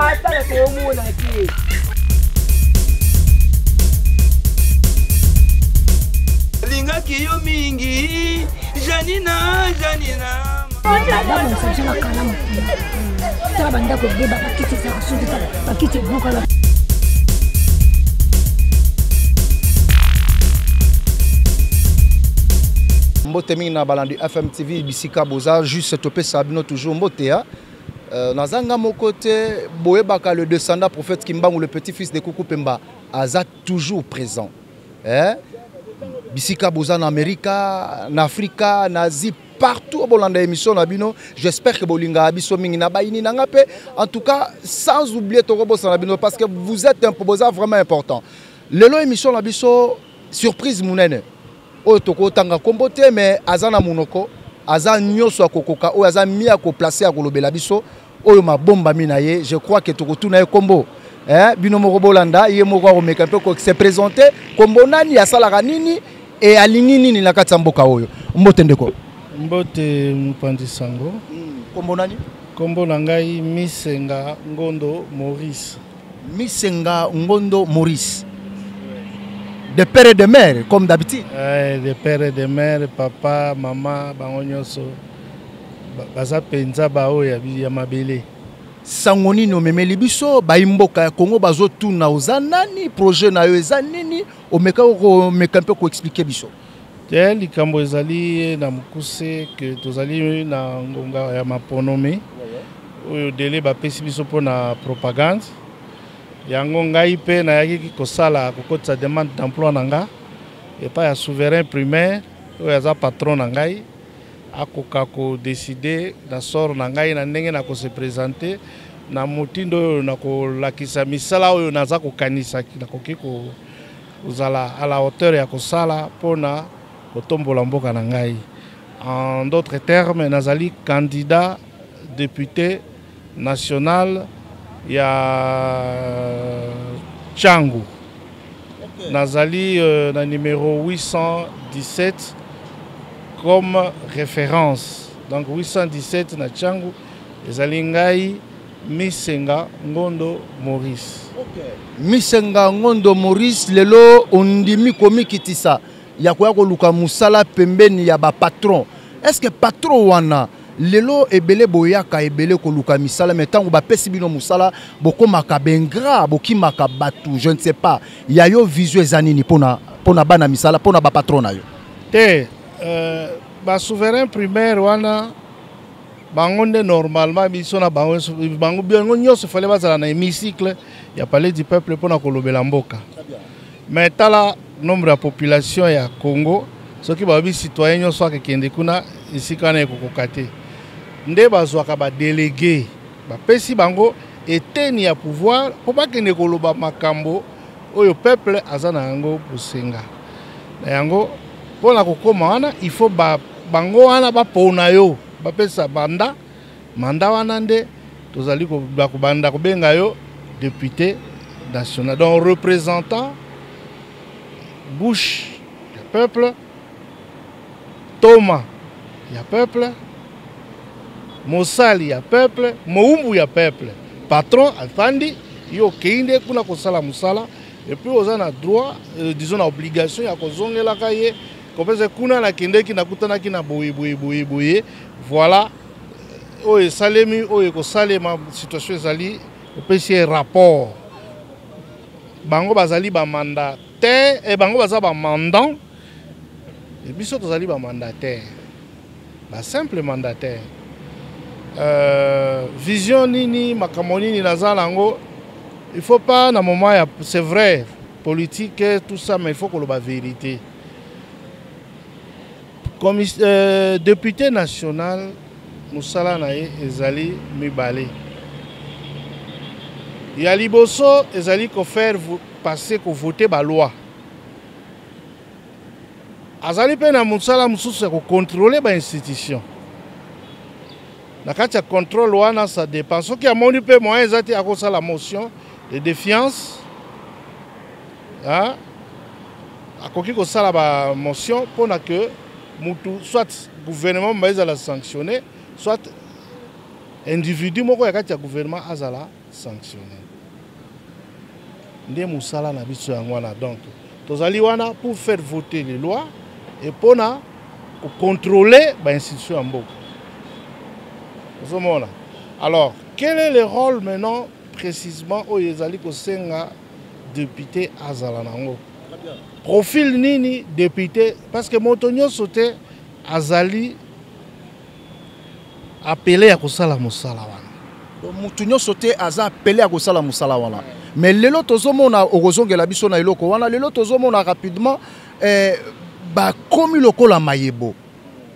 Atala tomona ki. Linga kiyo mingi, Janina. D'abord, c'est la calme. Ça va ndako beba bakiti za kusudi bakiti buka la. Mbote mingi na balandi FM TV bisika boza juste topé sabino toujours mbote ha. Nazanga mon côté boyebaka le descendant prophète Kimbangu le petit-fils de Kuku Pemba aza toujours présent. Bisika boza en Amérique, en Afrique, en Asie, partout au Bolanda émission nabino. J'espère que bolinga abiso mingi na baini na ngape. En tout cas, sans oublier Torobo Sanabino parce que vous êtes un proposant vraiment important. Le long émission nabiso surprise munene. Oyo toko tanga kombote mais azana munoko, aza nyoso akokoka oyo aza mi ako placer akolobela biso oyo mabomba minaye. Je crois que toko tuna kombo. Bino moko Bolanda ye moko ko meka pe ko se présenter kombo nani asalaka nini et alingi nini na kati mboka oyo. Mbote ndeko. Mbote Mupandi Sango. Kombo nani? Kombo nangai Misenga Ngondo Maurice. Misenga Ngondo Maurice. De père et de mère, comme d'habitude. De père et de mère, papa, maman, bangonyoso. Baza penza bao ya mabele. Sangoni no memeli biso ba imboka ya Congo bazo tuna ozanani projet na yo ezanini omeka ko meka mpe ko expliquer biso. Tel likambo ezali na mukuse que tozali na ngonga ya maponome. Oyo dele ba pesi biso pona propagande. Yango ngai pe na yaki kosala kokotsa demande d'emploi nanga et pas ya souverain primaire oyo aza patron na ngai akoka ko décider na sort na ngai na ndenge na ko se présenter na motindo oyo na ko lakisa misala oyo naza ko kanisa na koki ko uzala à la hauteur ya kosala pona kotombola mboka na ngai. En d'autres termes, nazali candidat député national ya Tchangu. Okay. Nazali na numéro 817 comme référence. Donc 817 na Tchangu. Ezali ngai Misenga Ngondo Maurice. Okay. Misenga Ngondo Maurice lelo ondimi komi kitisa ya kwa koluka musala pembeni ya ba patron. Est-ce que patron wana lelo ebele boyaka ebele koluka misala mais tango ba pesi bino musala bokomaka bengra bokimaka batu je ne sais pas ya yo vision ezanini pona bana misala pona ba patron na yo te ba souverain primaire wana bangonde normalement biso na bango bien nyonso fallait bazala na hémicycle ya palais du peuple pona kolobela mboka mais tala nombre de population ya Congo soki ba bi citoyen nyonso akende kuna isika na ekokokate nde bazwaka ba délégué ba pesi bango eteni ya pouvoir po bakende koloba makambo oyo peuple azana yango bosenga na yango pona kokoma wana il faut bango wana bapona yo bapesa manda wana nde tozali ko banda kobenga yo député national donc représentant bouche du peuple Thomas ya peuple Mosali ya peuple, Moumbu ya peuple. Patron Alfandi, yo keinde kuna kosala musala et puis on a droit disons na obligation ya kozongela kaye kopese kuna na kende ki nakutana ki na boye voilà oye salemi oye ko salema situation ezali opesi rapport bango bazali ba mandataire et bango bazali ba mandant et biso tozali ba mandataire ba simple mandataire. Vision nini makamoni ni nazalango il faut pas na moment c'est vrai politique tout ça mais il faut que la vérité comme député national musala na ezali mibale ya liboso ezali ko faire passer ko voter ba loi azali pe na musala mususu ko contrôler ba institution. La carte de contrôle, ça dépend. Ce qui a mon peu moyen, c'est à cause de la motion de défiance. À cause de la motion, pour que soit le gouvernement va la sanctionner, soit l'individu, le gouvernement, sanctionné. Nde musala na biso yangwana donc tozali wana pour faire voter les lois et pour contrôler l'institution en mboka. Alors, quel est le rôle maintenant précisément où ezali ko senga député azala nango? Profil nini député parce que motonyo sote azali appelé à kosala musala wana. Motonyo sote aza appelé à kosala musala wana. Mais lelo tozomona okozongela biso na eloko wana lelo tozomona rapidement ba komi lokola mayebo.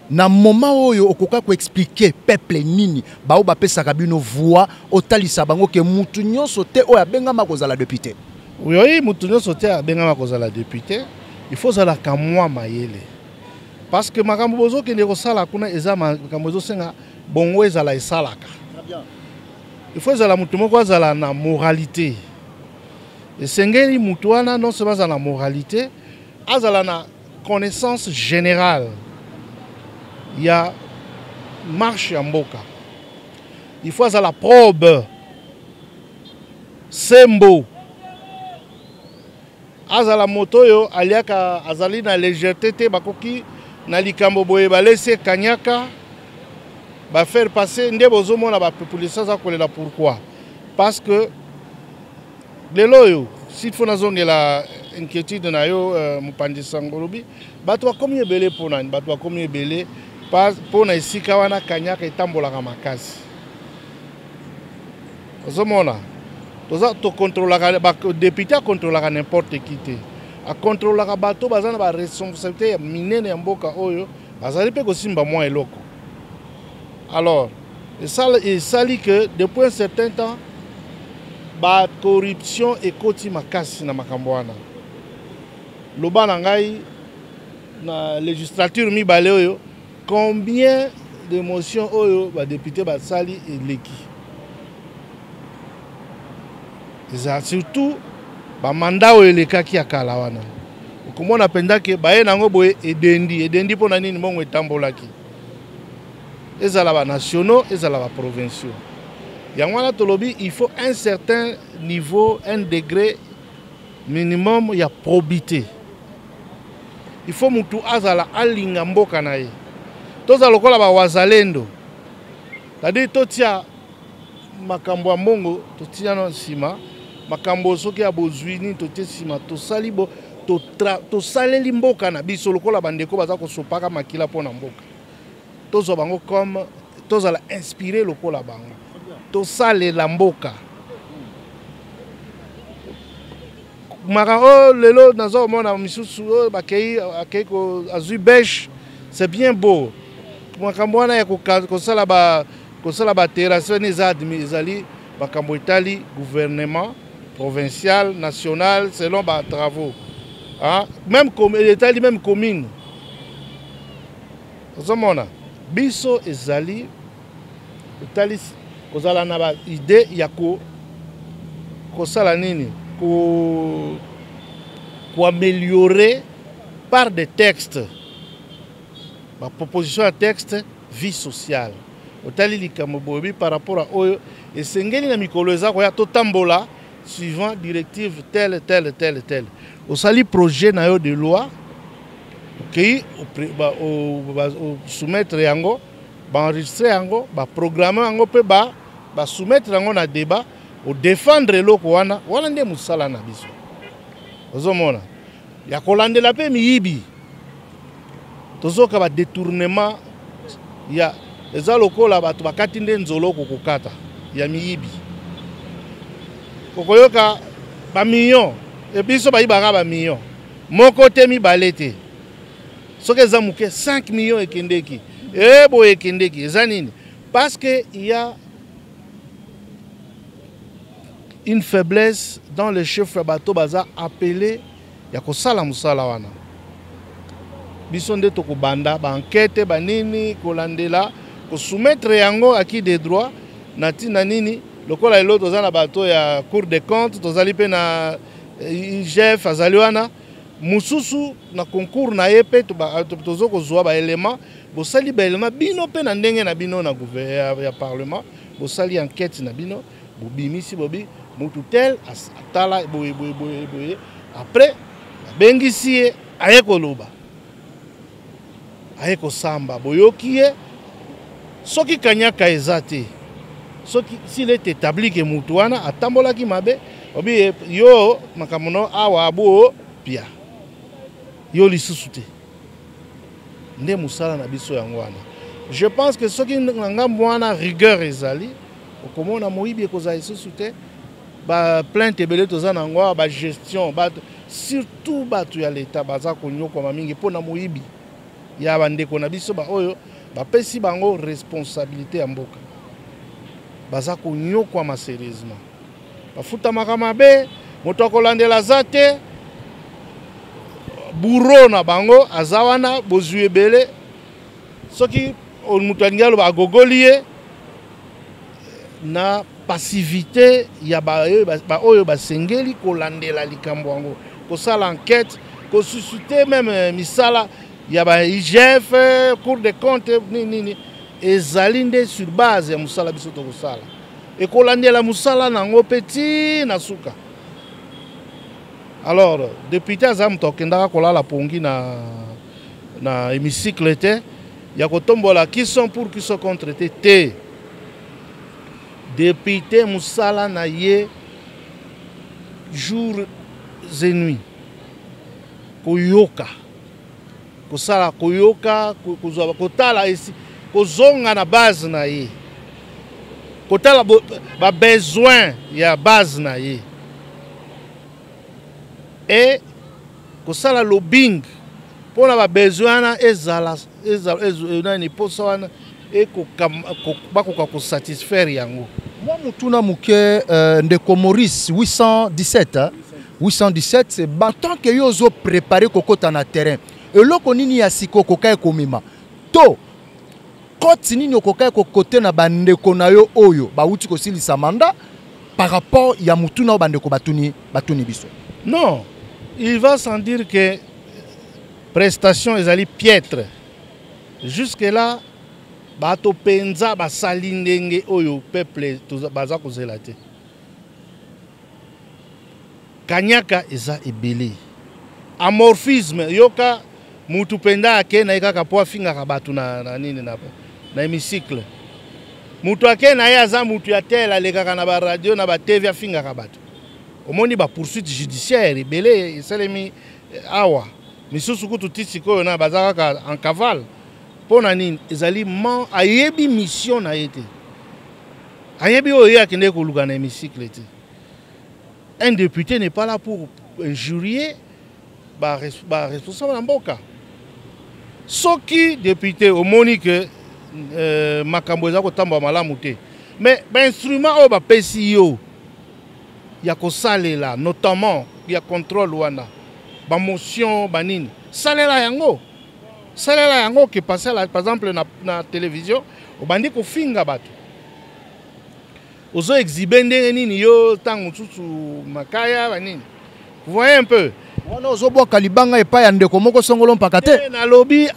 Na moment oyo okoka ko expliquer peuple nini ba o ba pesa kabino voix otalisa bango ke mutu nyonso te oya benga makozala député. Oui, mutu nyonso te benga makozala député, il faut ça la kamwa mayele. Parce que makambo bozo ke ndeko sala kuna eza makambo bozo senga bongo ezala esalaka. Il faut ça la mutu moko azala na moralité. Et sengeli mutu wana non seulement za na moralité, azala na connaissance générale. Il y a marche en mboka. Il faut à la probe. Sembo. Azala moto yo aliaka azali na légèreté bakoki na likambo boye ba laisser kanyaka ba faire passer nde bozomo na ba population za kolela pourquoi? Parce que lelo yo si faut na zone la inquiétude na yo mupandi sangolobi bato comme ebele pona bato comme ebele pour na esika wana kanyaka etambolaka makasi. Ozomona toza to contrôler ba député contrôler n'importe qui te a contrôler bato bazana ba responsabilité minene ya mboka oyo bazali pe ko simba moi eloko. Alors et ça dit que depuis un certain temps ba corruption ekoti makasi na makambo wana. Loba na ngai na législature mi balé oyo combien de motions oyo ba député ba sali eleki. Surtout ba mandat oyo elekaki ya kala wana. Okomona penda ke baye nango boye edendi pona nini mbongo etambolaki. Ezala ba nationaux, ezala ba provinciaux. Yangwana tolobi il faut un certain niveau, un degré minimum ya probité. Il faut mutu azala alinga mboka na ye. Toza lokola ba wazalendo. C'est-à-dire totia makambo ya mbongo totia na sima, makambo soki ya bozwini totia sima tosali bo to saleli mboka na biso lokola bandeko baza ko sopaka makila pona mboka. Tozo bango comme toza la inspirer lokola bango. To sale la mboka. Mara o lelo nazo mona misusu bakei ko azui beige, c'est bien beau. Makambo wana ya ko sala ba terrasse ni ezali makambo itali gouvernement provincial national selon ba travaux. Hein? Même comme l'État même commune. Ozomona biso ezali itali kozala na ba idée ya ko sala nini ko améliorer par des textes ma proposition de texte vie sociale otali likambo bobi par rapport à oyo esengeli na mikolo ezako ya totambola suivant directive telle osali projet na yo de loi qui soumettre yango ba enregistrer yango ba programmer yango pe ba soumettre yango na débat au défendre eloko wana nde musala na biso ozomona ya kolandela pe miyibi tozoka ba détournement ya eza lokola bato bakati nde nzolo kokokata ya miyibi kokoyoka ba million et biso bayibaka ba million moko te mibale te soki eza muke 5 millions ekendeki boye ekendeki eza nini parce que il y a une faiblesse dans le chef bateau baza appelé ya kosala musala wana biso nde tokobanda ba enquête ba nini kolandela ko soumettre yango acquis des droits na tina nini lokola elo toza na bateau ya cour des comptes tozali pe na IGF azali wana mususu na concours na yepe tozo kozwa ba élément bosali ba élément bino pe na ndenge na bino na gouvernement ya parlement bosali enquête na bino bobimisi bobi mutu tel atala boye après bengisi ye aye koloba aye kosamba boyoki ye soki kanyaka eza te soki s'il est établi que mutu wana atambolaki mabe obi yo makambo no awa abo pia yo lisusu te nde musala na biso yango wana. Je pense que soki ngambo wana rigueur ezali okomona moyibi ekozala lisusu te ba plainte ebele toza nango ba gestion surtout bato ya leta baza konyokwama mingi mpona moyibi ya bandeko na biso oyo bapesi bango responsabilité ya mboka baza konyokwama sérieusement bafutamaka mabe moto akolandela za te bourreau na bango aza wana bozwi ebele soki moto alingi aloba agogoli ye na passivité ya oyo basengeli kolandela likambo yango kosala enquête kosusciter même misala ya ba IGF Cour des comptes nini ezali nde sur base ya musala biso tokosala ekolandela musala nango petit na suka. Alors député aza moto akendaka kolala pongi na hémicycle te ya kotombola qui sont pour qui sont contre te député musala na ye jour et nuit koyoka kosala koyoka kotala esi kozonga na base na ye kotala ba besoin ya base na ye et kosala lobbying pona ba besoin na ezala nani posa wana bakoka kosatisfaire yango. Moi mutuna muke ndeko Maurice 817 c'est tant que yo zo préparer kokota na terrain eloko nini ya siko kokai komima to koti nini okokai kokote na bandeko na yo oyo bauti kosilisa manda par rapport ya mutuna bandeko batuni biso. Non, il va sans dire que prestation ezali piètre jusque là bato penza basali ndenge oyo peuple baza kozela te kanyaka eza ebele amorphisme yoka mutu penda ake na kaka po afingaka bato na nini na hémicycle mutu ake na ye aza mutu ya tela lekaka na ba radio na ba TV afingaka bato omoni ba poursuite judiciaire ebele esalemi awa misusu kutu tisiko na baza kaka en cavale pona nini ezali man ayebi mission na ye te ayebi oyo akende koluka na hémicycle te. Un député n'est pas là pour injurier responsable mboka soki député omoni que makambo eza kotambola malamu te mais instrument oyo bapesi yo ya kosalela notamment ya contrôle wana bamotion banini salela yango ke passe par exemple na télévision obandi kofinga bato ozo exhiber ndenge nini yo tango tutu makaya banini vous voyez un peu wana ozo boka libanga epa ya ndeko moko songolo mpaka te na lobi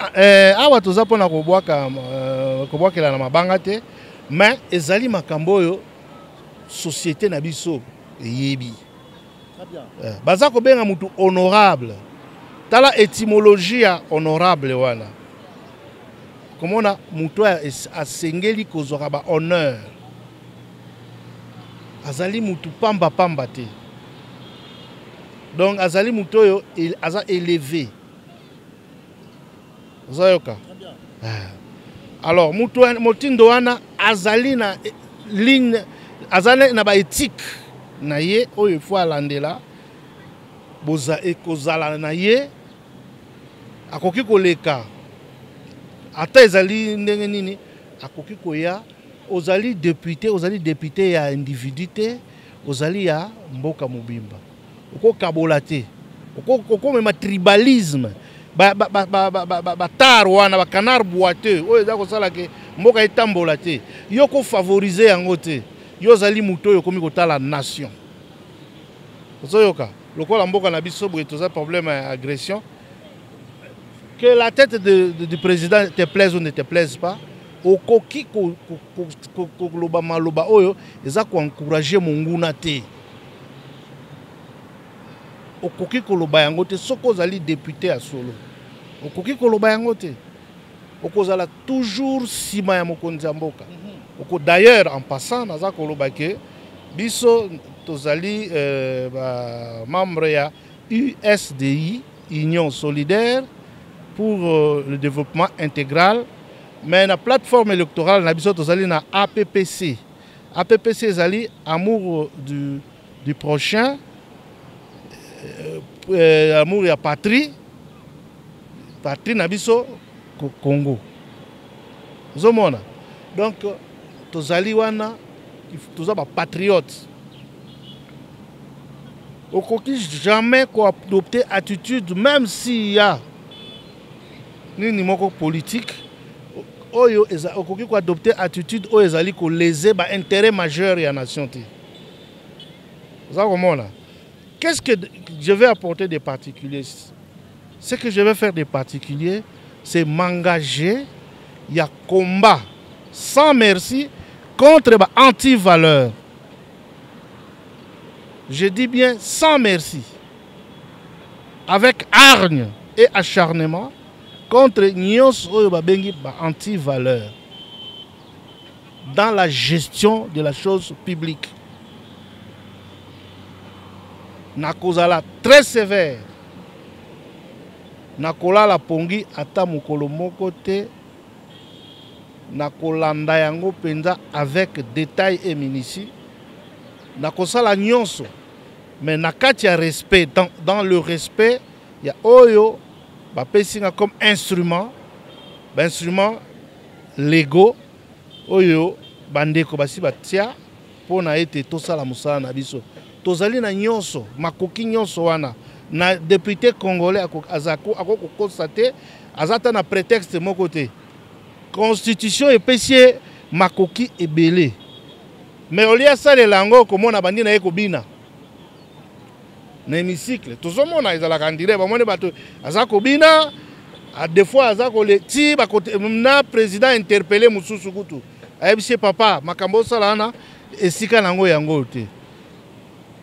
awa toza pona kobwakela na mabanga te mais ezali makambo oyo société na biso eyebi baza kobenga mutu honorable tala étymologie ya honorable wana komona mutu asengeli kozwaka ba honneur azali mutu pamba te donc azali mutu oyo aza élevé ozayoka alors mutu motindo wana azali na ligne azali na ba éthique na ye oyo faut alandela boza ekozala na ye akoki koleka ata ezali ndenge nini akoki koya ozali député ya individu te ozali ya mboka mobimba okokabola te okomema tribalisme batar wana bakanar boiteux oyo eza kosala ke mboka etambola te yo kofavorize yango te yo ozali moto oyo okomi kotala nation ozoyoka lokola mboka na biso boye toza problème ya agression que la tête du président te plaise ou ne te plaise pas okoki koloba maloba oyo eza ko encourager monguna te. Okoki koloba yango te soko ozali député à solo. Okoki koloba yango te. Okozala toujours sima ya mokonzi ya mboka. D'ailleurs en passant naza koloba ke biso tozali membre ya USDI, Union solidaire pour le développement intégral. Mais la plateforme électorale, na biso tozali na APPC. APPC zali amour du prochain, amour ya patrie. Patrie na biso Congo. Zomona. Donc tozali wana tozaba patriote. Okoki jamais ko adopter attitude même s'il y a ni moko politique. Oyo okoki ko adopter attitude oyo ezali ko léser ba intérêt majeur ya nation te. Vous avez. Qu'est-ce que je vais apporter des particuliers? Ce que je vais faire des particuliers, c'est m'engager, il y a combat sans merci contre ba anti-valeurs. Je dis bien sans merci. Avec hargne et acharnement contre nyos oyo babengi ba anti-valeurs dans la gestion de la chose publique. Nakozala très sévère. Nakolala pongi ata mokolo moko te. Nakolanda yango penza avec détail et minutie. Nakosala nyonso. Mais nakati ya respect, dans le respect, il y a oyo bapesinga comme instrument, instrument légaux oyo bandeko basi batia pona ete tosala musala na biso. Tozali na nyonso, makoki nyonso wana. Na député congolais azako constaté azata na prétexte moko te. Constitution epesi makoki ebele. Mais olia sale lango komona bandi na ekobina. Na hémicycle, tozomona ezalaka ndire bamone bato azako bina, a des fois azako le ti ba côté na président interpellé mususu kutu. Ayebisi papa makambo salana esika nango yango te.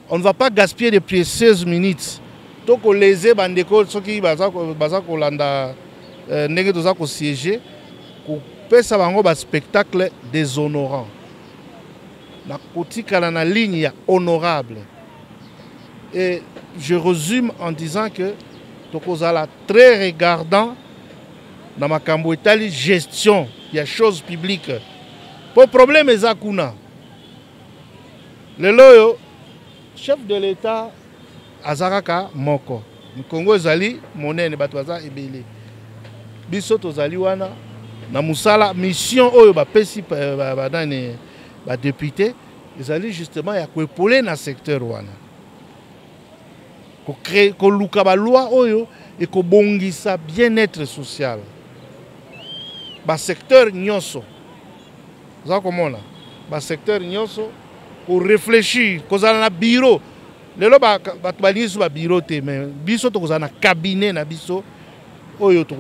On ne va pas gaspiller de précieuses minutes. Toko léser bandeko soki bazako landa ndenge tozako siéger ko pesa bango ba spectacle déshonorant. Na kotikala na ligne ya honorable. Et je résume en disant que tokozala très regardant dans ma kambo etali gestion ya choses publiques. Pour problème ezakuna. Le loyo chef de l'État azaraka moko. Le Congo ezali monene bato baza ebele. Biso tozali wana na musala mission oyo ba pesi ba dane ba député ezali justement ya ko épauler na secteur wana. Ko créer ko luka ba loi oyo et ko bongisa bien-être social. Ba secteur nyonso. Za komona. Ba secteur nyonso pour réfléchir, kozala na bureau. Lelo ba balingi ba bureau te mais biso to kozala na cabinet na biso oyo to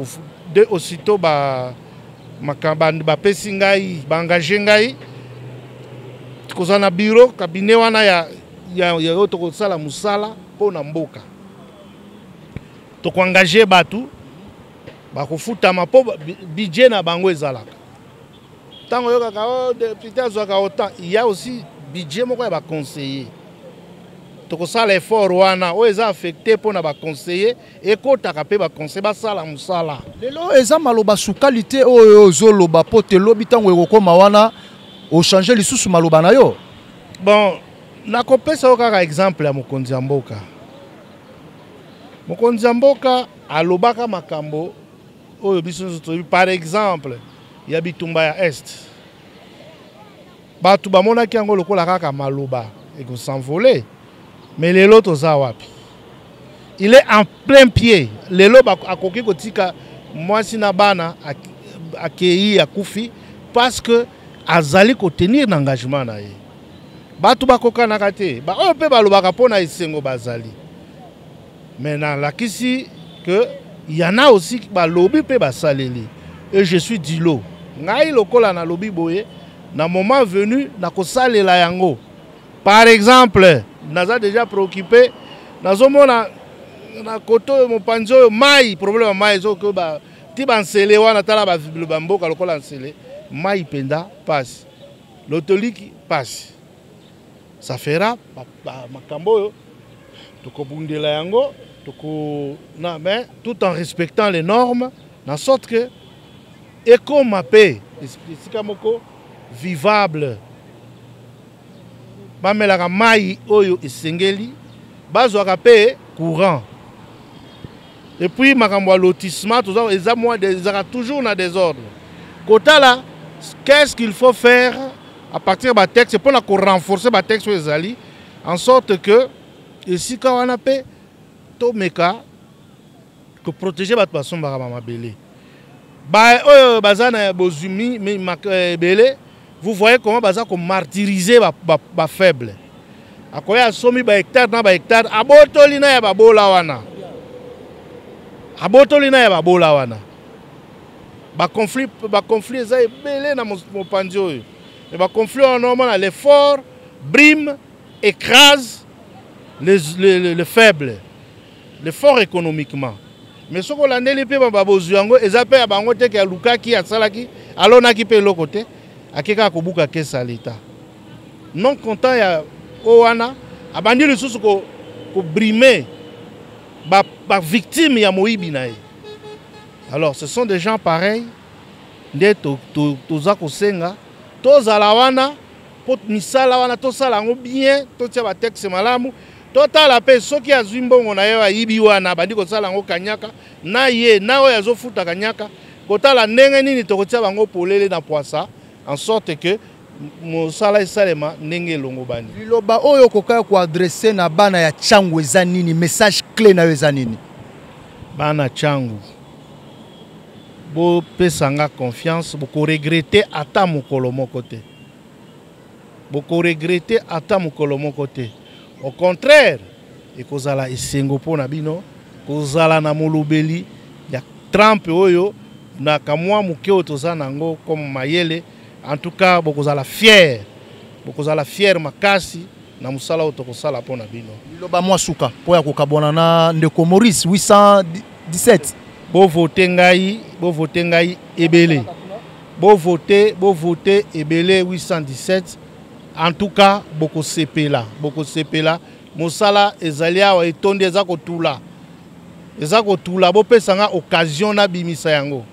de aussitôt ba makamba ba pesi ngai ba engager ngai kozala na bureau cabinet wana ya to kosala musala pona mboka. To ko engager batu ba kofutama po budget na bango ezalaka. Tango yo kaka o député azwaka autant, il y a aussi budget moko ya ba conseiller. Toko sala effort wana o eza affecté pona ba conseiller et kotaka pe ba conseiller ba sala musala. Lelo eza maloba su qualité oyo zoloba pote lobi tango ekokoma wana o changer lisusu maloba na yo. Bon, nakopesa o kaka exemple ya mokonzi ya mboka. Mokonzi ya mboka alobaka makambo oyo biso par exemple ya bitumba ya Est. Batu bamonaki yango lokola kaka maloba et ko s'envoler. Mais lelo toza wapi. Il est en plein pied. Lelo akoki kotika mwasi na bana akei akufi parce que azali ko tenir l'engagement na ye. Batu bakoka na kate. Ba o pe balobaka pona esengo bazali. Maintenant la kisi que il y en a aussi balobi pe basaleli. Et je suis du lot. ngai lokola na lobi boye na moment venu na kosalela yango. Par exemple, naza déjà préoccupé nazomona na koto mopanzo mai problème mai zo ko ba ti bansele wana tala ba bamboka lokola nsele mai penda passe l'otoliki passe ça fera makambo yo tokobundela yango toko na mais tout en respectant les normes en sorte que éco mapé esika moko vivable bamelaka mai oyo esengeli bazwaka pe courant. Et puis makambo lotissement tout ça ils ont toujours na désordre. Kota là qu'est-ce qu'il faut faire à partir de texte pour renforcer le texte les ali en sorte que ici quand on a pe to meka que protéger ba façon ba mabele. Ba bazana bozumi mais belé. Vous voyez comment baza ko martyriser ba faible. Akoya somi ba hectare na ba hectare abotolina ya babola wana. Abotolina ya babola wana. Ba conflit za belé na mopanzo yo. Et ba conflit normalement l'effort brime écrase le faible. L'effort économiquement. Mais ce qu'on a ndeli pe ba bozu yango ezape ya bango te ke lukaki asalaki alona ki pe lokote. Akeka kobuka kesa l'État. Non content ya owana abandi le sous ko brimer ba victime ya moyibi na ye. Alors ce sont des gens pareils nde toza ko senga tozala wana pot misala wana tosala ngo bien totia ba texte malamu totala pe soki azwi mbongo na ye ayibi wana bandi ko sala ngo kanyaka na ye na oyo azofuta kanyaka kotala ndenge nini tokotia bango polele na poisa en sorte que mosala esalema ndenge longo bani liloba oyo kokaya ko adresser na bana ya Tchangu eza nini message clé na eza nini bana Tchangu bo pesanga confiance boko regretter ata mokolo moko te boko regretter ata mokolo moko te au contraire ekozala esengo pona bino kozala na molobeli ya Trump oyo na kamwa mukeo tozana ngo comme mayele. En tout cas, beaucoup à la fière makasi na musala otokosala pona bino. Liloba mwa suka po ya kokabona na ndeko Maurice 817. Bo voter ngai ebele. Bo voter ebele 817. En tout cas, beaucoup sepela musala ezalia wa etonde ezako tula. Ezako tula bo pesanga occasion na bimisa yango.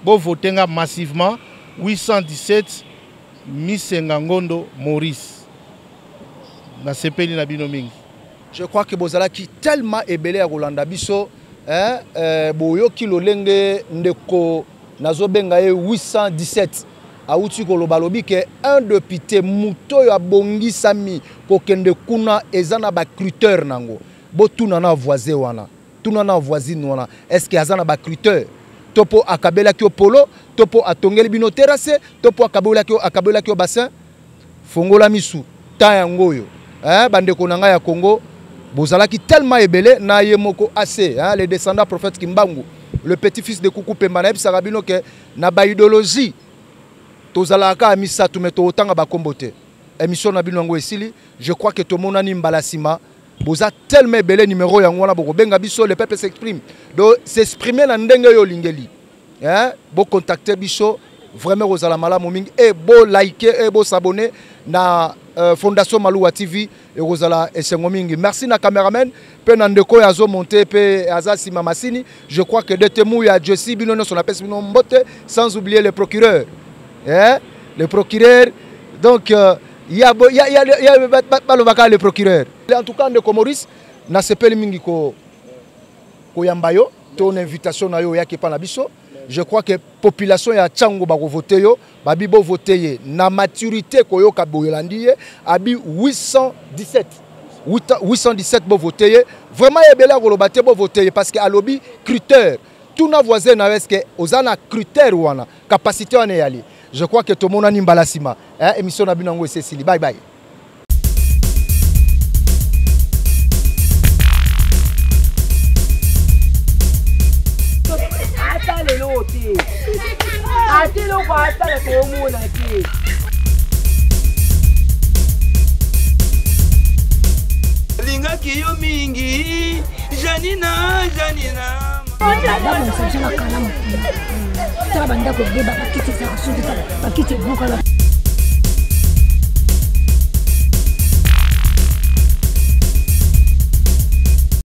Bo voter nga massivement 817 Misenga Ngondo Maurice. Na sepeli na bino mingi. Je crois que bozala qui tellement ebele ya Rolanda biso boyo kilolenge ndeko nazobenga ye 817 auti koloba lobi ke un député muto ya bongi sami kokende kuna ezana ba cruteur nango. Bo tuna na voisin wana. Tuna na voisine wana. Est-ce que azana ba cruteur? Topo akabela kio polo, topo atongeli bino terrasse, topo akabela kio bassin. Fongola misu ta yangoyo. Bandeko nanga ya Congo, bozala ki tellement ebele na yemoko assez, les descendants prophètes Kimbangu, le petit-fils de Koukou Pembana Sarabino ke na ba idéologie. Tozala ka amisa tumeto otanga ba kombote. Émission na bino ngo esili, je crois que to monani mbalasima. Boza tellement belé numéro yango na boko benga biso le peuple s'exprime. Donc s'exprimer na ndenge yo lingeli. Bo contacter biso vraiment rozala malamu mingi et bo liker et bo s'abonner na Fondation Malouwa TV et rozala esengo mingi. Merci na cameraman pe na ndeko ya zo monter pe azasi mamasini. Je crois que de temu ya Jessie bino son appelle bino mbote sans oublier le procureur. Le procureur donc il y a le procureur. En tout cas, ndeko Maurice, na sepeli mingi ko yambayo, ton invitation na yo yaki pa na biso. Je crois que population ya Tchangu ba voter yo, babi bo voter ye na maturité ko yo ka boyelandi abi 817. 817 bo voter ye. Vraiment ebela ko lobate bo voter ye parce que alobi critère. Tout na voisin na est que ozana critère wana, capacité wana yali. Je crois que tout le monde a nimbalasima. Émission na binango Cécile. Bye bye. ati loko atala tomona te lingaki yo mingi Janina Madame Sanjana Kalamu. Tala banda ko beba bakiti za kusudu bakiti buka la